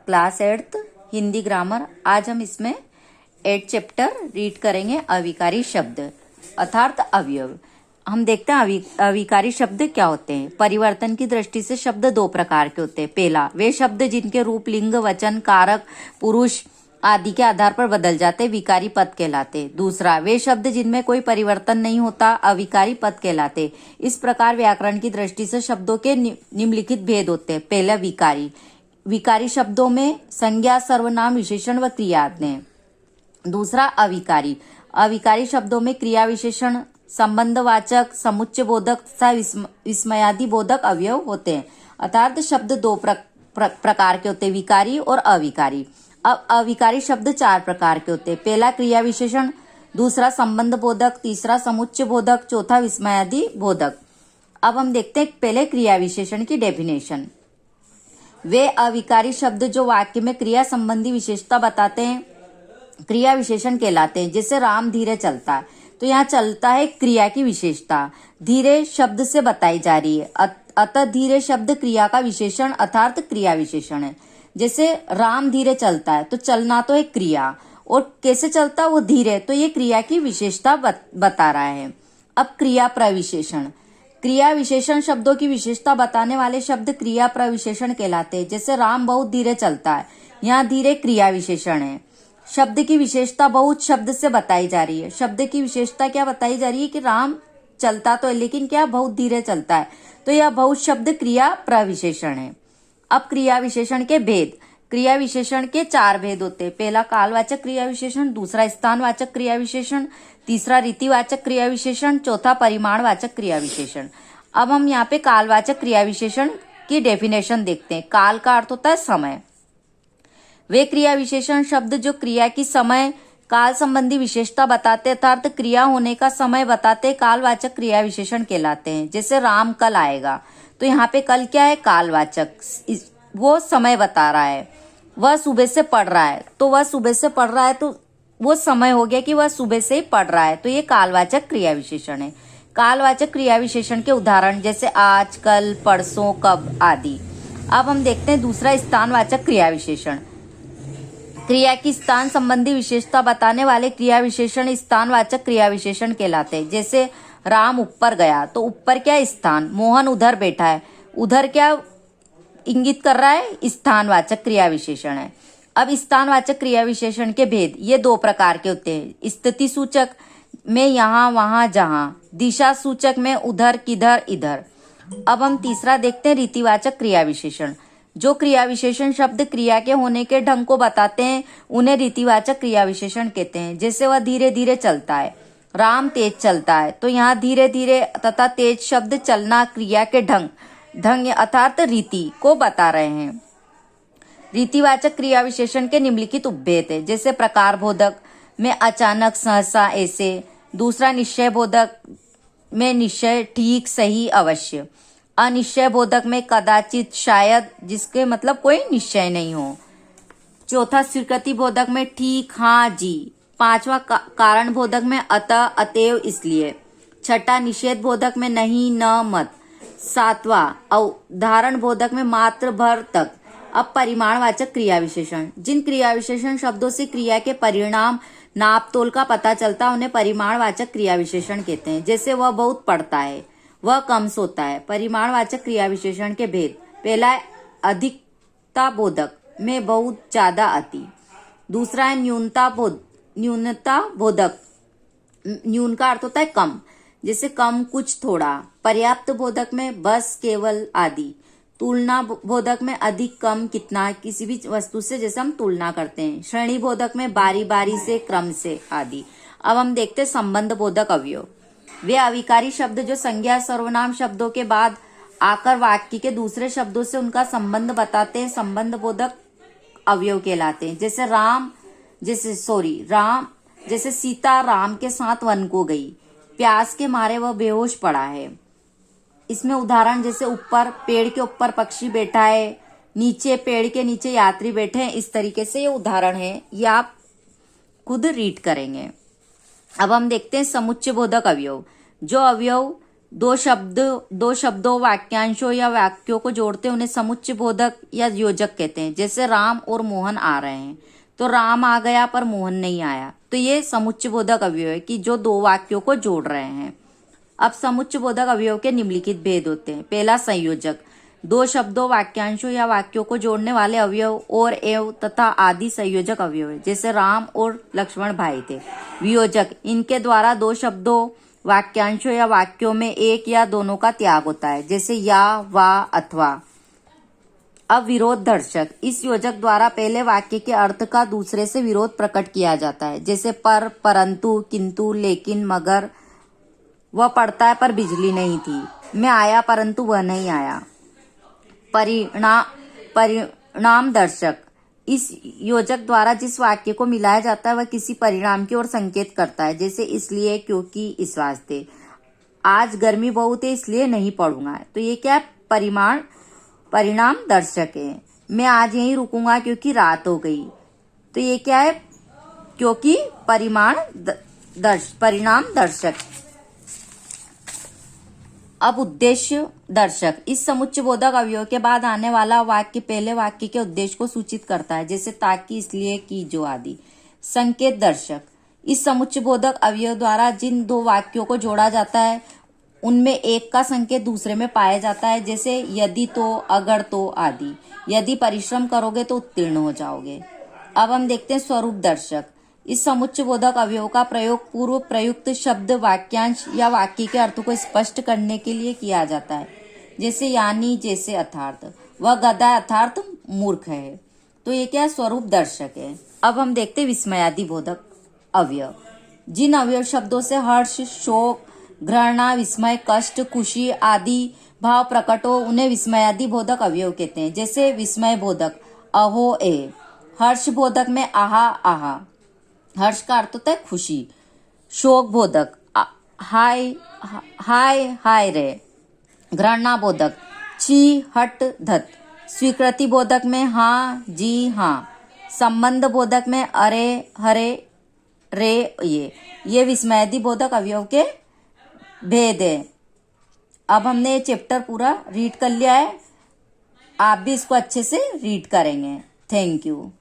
Class 8th Hindi grammar. आज हम इसमें 8 चैप्टर रीड करेंगे। अविकारी शब्द अर्थात अवयव। हम देखते हैं अविकारी शब्द क्या होते हैं। परिवर्तन की दृष्टि से शब्द दो प्रकार के होते हैं। पहला, वे शब्द जिनके रूप, लिंग, वचन, कारक, पुरुष आदि के आधार पर बदल जाते विकारी पद कहलाते। दूसरा, वे शब्द जिनमें कोई परिवर्तन नहीं होता अविकारी पद कहलाते। इस प्रकार व्याकरण की दृष्टि से शब्दों के निम्नलिखित भेद होते हैं। पहला, विकारी। विकारी शब्दों में संज्ञा, सर्वनाम, विशेषण व क्रिया आते हैं। दूसरा, अविकारी। अविकारी शब्दों में क्रिया विशेषण, संबंधवाचक, समुच्चय बोधक तथा विस्मयादि बोधक अवयव होते हैं। अर्थात शब्द दो प्रकार के होते हैं, विकारी और अविकारी। अब अविकारी शब्द 4 प्रकार के होते हैं। पहला, क्रिया विशेषण, दूसरा संबंध बोधक, तीसरा समुच्चय बोधक, चौथा विस्मयादि बोधक। अब हम देखते हैं पहले क्रिया विशेषण की डेफिनेशन। वे अविकारी शब्द जो वाक्य में क्रिया संबंधी विशेषता बताते हैं क्रिया विशेषण कहलाते हैं। जैसे राम धीरे चलता है, तो यहाँ चलता है क्रिया की विशेषता, धीरे शब्द से बताई जा रही है। अतः धीरे शब्द क्रिया का विशेषण अर्थात क्रिया विशेषण है। जैसे राम धीरे चलता है, तो चलना तो एक क्रिया, और कैसे चलता वो धीरे, तो ये क्रिया की विशेषता बता रहा है। अब क्रिया प्रविशेषण। क्रिया विशेषण शब्दों की विशेषता बताने वाले शब्द क्रिया प्रविशेषण कहलाते हैं। जैसे राम बहुत धीरे चलता है, यहाँ धीरे क्रिया विशेषण है। शब्द की विशेषता बहुत शब्द से बताई जा रही है। शब्द की विशेषता क्या बताई जा रही है कि राम चलता तो है, लेकिन क्या बहुत धीरे चलता है, तो यह बहुत शब्द क्रिया प्रविशेषण है। अब क्रिया विशेषण के भेद। क्रिया विशेषण के 4 भेद होते हैं। पहला, कालवाचक क्रिया विशेषण, दूसरा स्थानवाचक क्रिया विशेषण, तीसरा रीतिवाचक क्रिया विशेषण, चौथा परिमाणवाचक क्रिया विशेषण। अब हम यहाँ पे कालवाचक क्रिया विशेषण की डेफिनेशन देखते हैं। काल का अर्थ होता है समय। वे क्रिया विशेषण शब्द जो क्रिया की समय काल संबंधी विशेषता बताते अर्थात क्रिया होने का समय बताते कालवाचक क्रिया विशेषण कहलाते हैं। जैसे राम कल आएगा, तो यहाँ पे कल क्या है, कालवाचक, वो समय बता रहा है। वह सुबह से पढ़ रहा है, तो वह सुबह से पढ़ रहा है, तो वो समय हो गया कि वह सुबह से ही पढ़ रहा है, तो ये कालवाचक क्रिया विशेषण है। कालवाचक क्रिया विशेषण के उदाहरण जैसे आज, कल, परसों, कब आदि। अब हम देखते हैं दूसरा, स्थानवाचक क्रिया विशेषण। क्रिया की स्थान संबंधी विशेषता बताने वाले क्रिया विशेषण स्थानवाचक क्रिया विशेषण कहलाते हैं। जैसे राम ऊपर गया, तो ऊपर क्या स्थान, मोहन उधर बैठा है, उधर क्या इंगित कर रहा है, स्थानवाचक क्रिया विशेषण है। अब स्थानवाचक क्रिया विशेषण के भेद। ये 2 प्रकार के होते हैं। स्थिति सूचक में यहाँ, वहां, जहां। दिशा सूचक में उधर, किधर, इधर। अब हम तीसरा देखते हैं, रीतिवाचक क्रिया विशेषण। जो क्रिया विशेषण शब्द क्रिया के होने के ढंग को बताते हैं उन्हें रीतिवाचक क्रिया विशेषण कहते हैं। जैसे वह धीरे धीरे चलता है, राम तेज चलता है, तो यहाँ धीरे धीरे तथा तेज शब्द चलना क्रिया के ढंग अर्थात रीति को बता रहे हैं। रीतिवाचक क्रिया विशेषण के निम्नलिखित उपभेद है। जैसे प्रकार बोधक में अचानक, सहसा, ऐसे। दूसरा, निश्चय बोधक में निश्चय, ठीक, सही, अवश्य। अनिश्चय बोधक में कदाचित, शायद, जिसके मतलब कोई निश्चय नहीं हो। चौथा, स्वीकृति बोधक में ठीक, हाँ, जी। पांचवा, कारण बोधक में अतः, अतएव, इसलिए। छठा, निषेध बोधक में नहीं, न, मत। सातवां, उदाहरण बोधक में मात्र, भर, तक। अब परिमाणवाचक क्रिया विशेषण। जिन क्रिया विशेषण शब्दों से क्रिया के परिणाम, नाप तोल का पता चलता उन्हें परिमाणवाचक क्रिया विशेषण कहते हैं। जैसे वह बहुत पढ़ता है, वह कम सोता है। परिमाणवाचक क्रिया विशेषण के भेद। पहला है अधिकता बोधक में बहुत, ज्यादा, अति। दूसरा है न्यूनता बोधक। न्यून का अर्थ होता है कम, जैसे कम, कुछ, थोड़ा। पर्याप्त बोधक में बस, केवल आदि। तुलना बोधक में अधिक, कम, कितना, किसी भी वस्तु से जैसे हम तुलना करते हैं। श्रेणी बोधक में बारी बारी से, क्रम से आदि। अब हम देखते हैं संबंध बोधक अवयव। वे अविकारी शब्द जो संज्ञा, सर्वनाम शब्दों के बाद आकर वाक्य के दूसरे शब्दों से उनका संबंध बताते हैं संबंध बोधक अवयव कहलाते हैं। जैसे सीता राम के साथ वन को गई, प्यास के मारे वह बेहोश पड़ा है। इसमें उदाहरण जैसे ऊपर, पेड़ के ऊपर पक्षी बैठा है, नीचे, पेड़ के नीचे यात्री बैठे हैं। इस तरीके से ये उदाहरण है, ये आप खुद रीड करेंगे। अब हम देखते हैं समुच्चय बोधक अवयव। जो अवयव दो शब्दों वाक्यांशों या वाक्यों को जोड़ते उन्हें समुच्चय बोधक या योजक कहते हैं। जैसे राम और मोहन आ रहे हैं, तो राम आ गया पर मोहन नहीं आया, तो ये समुच्चय बोधक अवयव है कि जो दो वाक्यों को जोड़ रहे हैं। अब समुच्चय बोधक अवयव के निम्नलिखित भेद होते हैं। पहला, संयोजक, दो शब्दों वाक्यांशों या वाक्यों को जोड़ने वाले अवयव और एवं तथा आदि संयोजक अवयव है। जैसे राम और लक्ष्मण भाई थे। वियोजक, इनके द्वारा दो शब्दों वाक्यांशों या वाक्यों में एक या दोनों का त्याग होता है। जैसे या, वा, अथवा। अब विरोध दर्शक, इस योजक द्वारा पहले वाक्य के अर्थ का दूसरे से विरोध प्रकट किया जाता है। जैसे पर, परंतु, किंतु, लेकिन, मगर। वह पढ़ता है पर बिजली नहीं थी। मैं आया परंतु वह नहीं आया। परिणाम दर्शक, इस योजक द्वारा जिस वाक्य को मिलाया जाता है वह किसी परिणाम की ओर संकेत करता है। जैसे इसलिए, क्योंकि, इस वास्ते। आज गर्मी बहुत है इसलिए नहीं पढ़ूंगा, तो ये क्या है? परिणाम दर्शक है। मैं आज यहीं रुकूंगा क्योंकि रात हो गई, तो ये क्या है? क्योंकि परिणाम दर्शक। अब उद्देश्य दर्शक, इस समुच्चय बोधक अवयव के बाद आने वाला वाक्य पहले वाक्य के उद्देश्य को सूचित करता है। जैसे ताकि, इसलिए कि, जो आदि। संकेत दर्शक, इस समुच्चय बोधक अवयव द्वारा जिन दो वाक्यों को जोड़ा जाता है उनमें एक का संकेत दूसरे में पाया जाता है। जैसे यदि, तो, अगर, तो आदि। यदि परिश्रम करोगे तो उत्तीर्ण हो जाओगे। अब हम देखते हैं स्वरूप दर्शक, इस समुच्चय बोधक अवयव का प्रयोग पूर्व प्रयुक्त शब्द, वाक्यांश या वाक्य के अर्थ को स्पष्ट करने के लिए किया जाता है। जैसे यानी, जैसे अर्थात। वह गधा अर्थात मूर्ख है, तो ये क्या स्वरूप दर्शक है। अब हम देखते हैं विस्मयादि बोधक अवयव। जिन अवयव शब्दों से हर्ष, शोक, घृणा, विस्मय, कष्ट, खुशी आदि भाव प्रकट हो उन्हें विस्मयादि बोधक अवयव कहते हैं। जैसे विस्मय बोधक अहो, ए। हर्ष बोधक में आहा, आहा। हर्ष का अर्थ होता है खुशी। शोक बोधक हाय, हाय, हाय रे। घृणा बोधक छी, हट, धत। स्वीकृति बोधक में हाँ, जी, हाँ। संबंध बोधक में अरे, हरे, रे, ये विस्मयादि बोधक अवयव के भेद है। अब हमने ये चैप्टर पूरा रीड कर लिया है, आप भी इसको अच्छे से रीड करेंगे। Thank you.